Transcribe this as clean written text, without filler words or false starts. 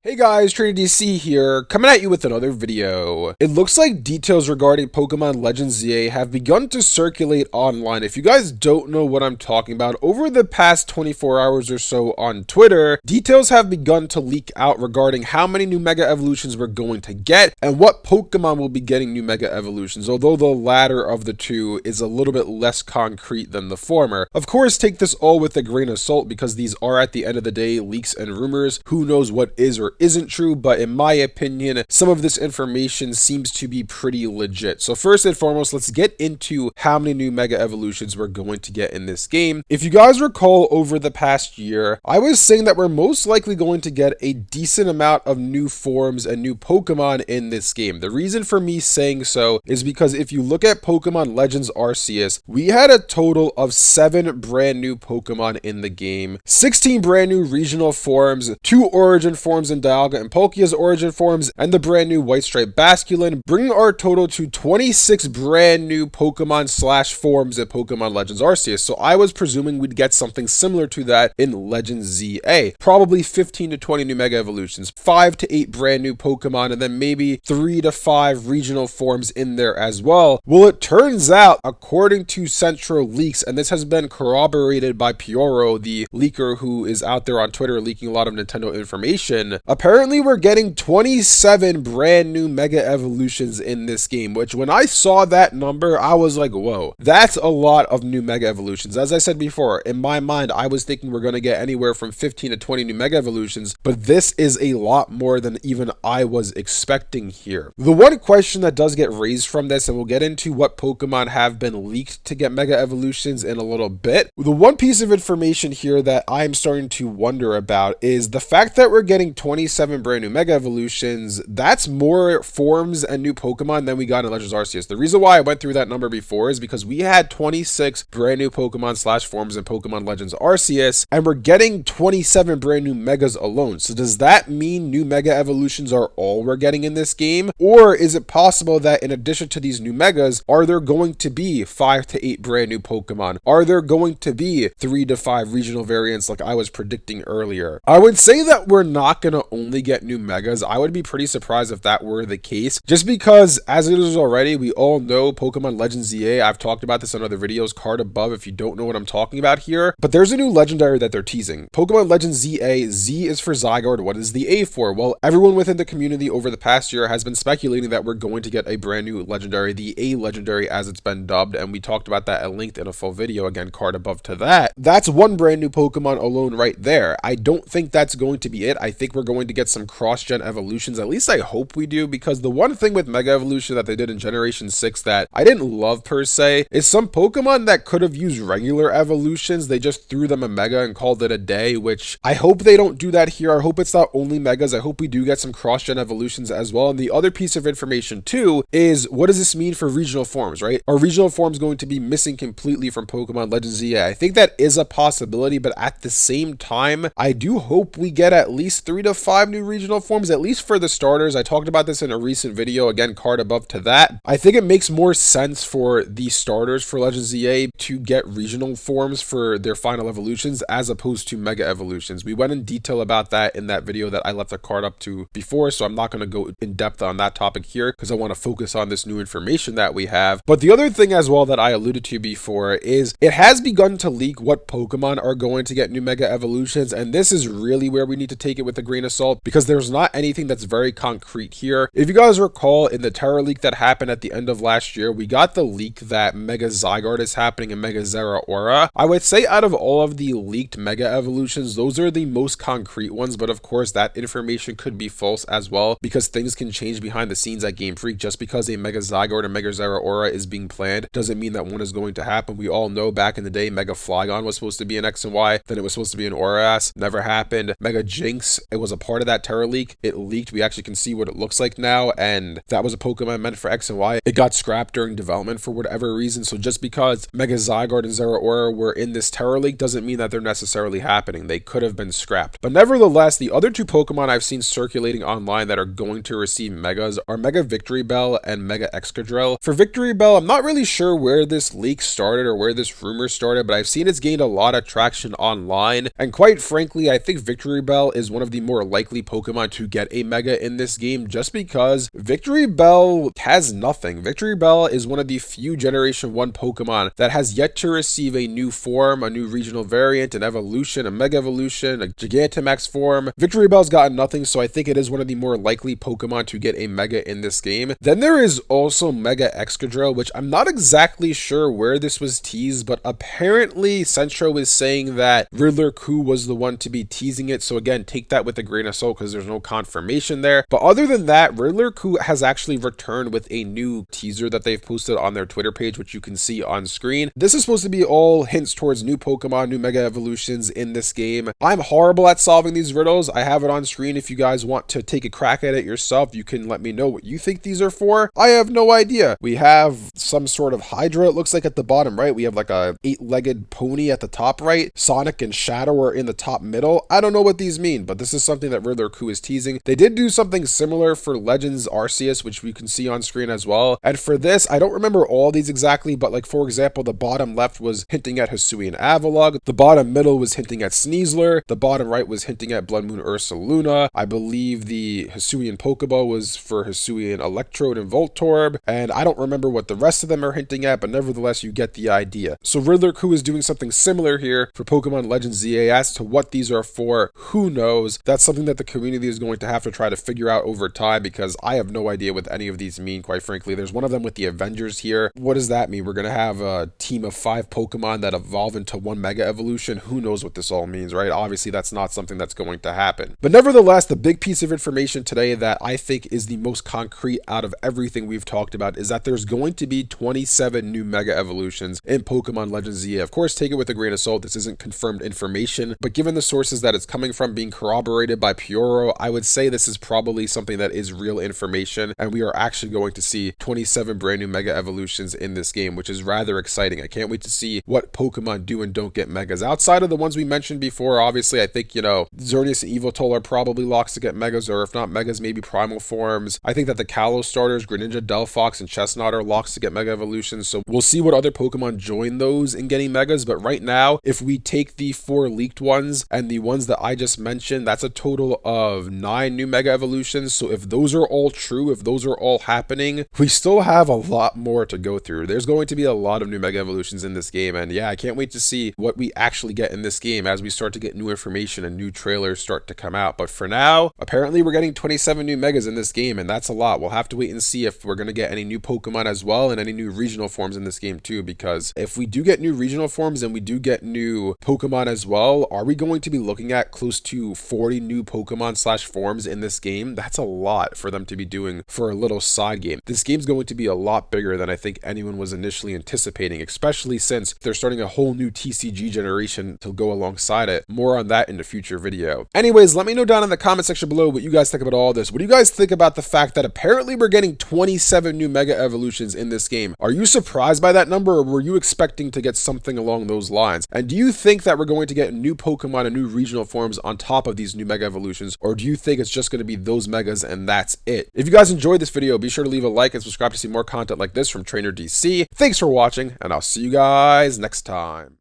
Hey guys, TrainerDC here, coming at you with another video. It looks like details regarding Pokémon Legends Z-A have begun to circulate online. If you guys don't know what I'm talking about, over the past 24 hours or so on Twitter, details have begun to leak out regarding how many new Mega Evolutions we're going to get and what Pokémon will be getting new Mega Evolutions, although the latter of the two is a little bit less concrete than the former. Of course, take this all with a grain of salt because these are at the end of the day leaks and rumors. Who knows what is or isn't true, but in my opinion, some of this information seems to be pretty legit. So first and foremost, let's get into how many new Mega Evolutions we're going to get in this game. If you guys recall, over the past year, I was saying that we're most likely going to get a decent amount of new forms and new Pokemon in this game. The reason for me saying so is because if you look at Pokémon Legends Arceus, we had a total of 7 brand new Pokemon in the game, 16 brand new regional forms, 2 origin forms in Dialga and Palkia's origin forms, and the brand new White Stripe Basculin, bringing our total to 26 brand new Pokemon slash forms in Pokemon Legends Arceus. So I was presuming we'd get something similar to that in Legends Z-A. Probably 15 to 20 new Mega Evolutions, 5 to 8 brand new Pokemon, and then maybe 3 to 5 regional forms in there as well. Well, it turns out, according to Central Leaks, and this has been corroborated by Pioro, the leaker who is out there on Twitter leaking a lot of Nintendo information, apparently we're getting 27 brand new Mega Evolutions in this game, which when I saw that number, I was like, whoa, that's a lot of new Mega Evolutions. As I said before, in my mind, I was thinking we're going to get anywhere from 15 to 20 new Mega Evolutions, but this is a lot more than even I was expecting here. The one question that does get raised from this, and we'll get into what Pokemon have been leaked to get Mega Evolutions in a little bit, the one piece of information here that I'm starting to wonder about is the fact that we're getting 27 brand new Mega Evolutions. That's more forms and new Pokemon than we got in Legends Arceus. The reason why I went through that number before is because we had 26 brand new Pokemon slash forms in Pokemon Legends Arceus, and we're getting 27 brand new Megas alone. So does that mean new Mega Evolutions are all we're getting in this game? Or is it possible that in addition to these new Megas, are there going to be 5 to 8 brand new Pokemon? Are there going to be 3 to 5 regional variants like I was predicting earlier? I would say that we're not going to only get new Megas. I would be pretty surprised if that were the case, just because as it is already, we all know Pokemon Legends Z-A. I've talked about this in other videos, card above if you don't know what I'm talking about here, but there's a new legendary that they're teasing. Pokemon Legends Z-A, Z is for Zygarde. What is the A for? Well, everyone within the community over the past year has been speculating that we're going to get a brand new legendary, the A legendary as it's been dubbed, and we talked about that at length in a full video, again, card above to that. That's one brand new Pokemon alone right there. I don't think that's going to be it. I think we're going to get some cross-gen evolutions. At least I hope we do, because the one thing with Mega Evolution that they did in Generation 6 that I didn't love per se is some Pokemon that could have used regular evolutions, they just threw them a Mega and called it a day, which I hope they don't do that here. I hope it's not only Megas. I hope we do get some cross-gen evolutions as well. And the other piece of information too is, what does this mean for regional forms, right? Are regional forms going to be missing completely from Pokemon Legends Z-A? I think that is a possibility, but at the same time, I do hope we get at least 3 to 5 new regional forms, at least for the starters. I talked about this in a recent video, again, card above to that. I think it makes more sense for the starters for Legends Z-A to get regional forms for their final evolutions as opposed to Mega Evolutions. We went in detail about that in that video that I left a card up to before, so I'm not going to go in depth on that topic here because I want to focus on this new information that we have. But the other thing as well that I alluded to before is it has begun to leak what Pokemon are going to get new Mega Evolutions, and this is really where we need to take it with a grain of salt because there's not anything that's very concrete here. If you guys recall, in the Terra leak that happened at the end of last year, we got the leak that Mega Zygarde is happening in Mega Zeraora. I would say out of all of the leaked Mega Evolutions, those are the most concrete ones, but of course that information could be false as well because things can change behind the scenes at Game Freak. Just because a Mega Zygarde or Mega Zeraora is being planned doesn't mean that one is going to happen. We all know back in the day Mega Flygon was supposed to be an X and Y, then it was supposed to be an Aura's, never happened. Mega Jinx, it was a part of that Terra leak, it leaked, we actually can see what it looks like now, and that was a Pokemon meant for X and Y. It got scrapped during development for whatever reason, so just because Mega Zygarde and Zeraora were in this Terra leak doesn't mean that they're necessarily happening. They could have been scrapped. But nevertheless, the other two Pokemon I've seen circulating online that are going to receive Megas are Mega Victory Bell and Mega Excadrill. For Victory Bell, I'm not really sure where this leak started or where this rumor started, but I've seen it's gained a lot of traction online, and quite frankly, I think Victory Bell is one of the more likely Pokemon to get a Mega in this game just because Victory Bell has nothing. Victory Bell is one of the few Generation 1 Pokemon that has yet to receive a new form, a new regional variant, an evolution, a Mega Evolution, a Gigantamax form. Victory Bell's gotten nothing, so I think it is one of the more likely Pokemon to get a Mega in this game. Then there is also Mega Excadrill, which I'm not exactly sure where this was teased, but apparently Centro is saying that Riddler Coup was the one to be teasing it, so again, take that with a grain of salt because there's no confirmation there. But other than that, Riddler Coup has actually returned with a new teaser that they've posted on their Twitter page, which you can see on screen. This is supposed to be all hints towards new Pokemon, new Mega Evolutions in this game. I'm horrible at solving these riddles. I have it on screen. If you guys want to take a crack at it yourself, you can let me know what you think these are for. I have no idea. We have some sort of Hydra, it looks like, at the bottom right. We have like a 8-legged pony at the top right. Sonic and Shadow are in the top middle. I don't know what these mean, but this is something that Riddler Coup is teasing. They did do something similar for Legends Arceus, which we can see on screen as well. And for this, I don't remember all these exactly, but like, for example, the bottom left was hinting at Hisuian Avalugg. The bottom middle was hinting at Sneasler. The bottom right was hinting at Blood Moon Ursaluna. I believe the Hisuian Pokeball was for Hisuian Electrode and Voltorb. And I don't remember what the rest of them are hinting at, but nevertheless, you get the idea. So Riddler Coup is doing something similar here for Pokemon Legends Z-A. As to what these are for, who knows? That's something that the community is going to have to try to figure out over time, because I have no idea what any of these mean, quite frankly. There's one of them with the Avengers here. What does that mean? We're going to have a team of 5 Pokemon that evolve into one Mega Evolution. Who knows what this all means, right? Obviously, that's not something that's going to happen. But nevertheless, the big piece of information today that I think is the most concrete out of everything we've talked about is that there's going to be 27 new Mega Evolutions in Pokemon Legends Z-A. Of course, take it with a grain of salt. This isn't confirmed information, but given the sources that it's coming from being corroborated by Pyoro, I would say this is probably something that is real information, and we are actually going to see 27 brand new Mega Evolutions in this game, which is rather exciting. I can't wait to see what Pokemon do and don't get Megas. Outside of the ones we mentioned before, obviously, I think, Xerneas and Yveltal are probably locks to get Megas, or if not Megas, maybe Primal forms. I think that the Kalos starters, Greninja, Delphox, and Chestnut are locks to get Mega Evolutions, so we'll see what other Pokemon join those in getting Megas. But right now, if we take the 4 leaked ones and the ones that I just mentioned, that's a total of 9 new Mega Evolutions. So if those are all true, if those are all happening, we still have a lot more to go through. There's going to be a lot of new Mega Evolutions in this game, and yeah, I can't wait to see what we actually get in this game as we start to get new information and new trailers start to come out. But for now, apparently we're getting 27 new Megas in this game, and that's a lot. We'll have to wait and see if we're going to get any new Pokemon as well, and any new regional forms in this game too, because if we do get new regional forms and we do get new Pokemon as well, are we going to be looking at close to 40 new Pokemon / forms in this game? That's a lot for them to be doing for a little side game. This game's going to be a lot bigger than I think anyone was initially anticipating, especially since they're starting a whole new TCG generation to go alongside it. More on that in a future video. Anyways, let me know down in the comment section below what you guys think about all this. What do you guys think about the fact that apparently we're getting 27 new Mega Evolutions in this game? Are you surprised by that number, or were you expecting to get something along those lines? And do you think that we're going to get new Pokemon and new regional forms on top of these new Mega Evolutions, or do you think it's just going to be those Megas and that's it? If you guys enjoyed this video, be sure to leave a like and subscribe to see more content like this from Trainer DC. Thanks for watching, and I'll see you guys next time.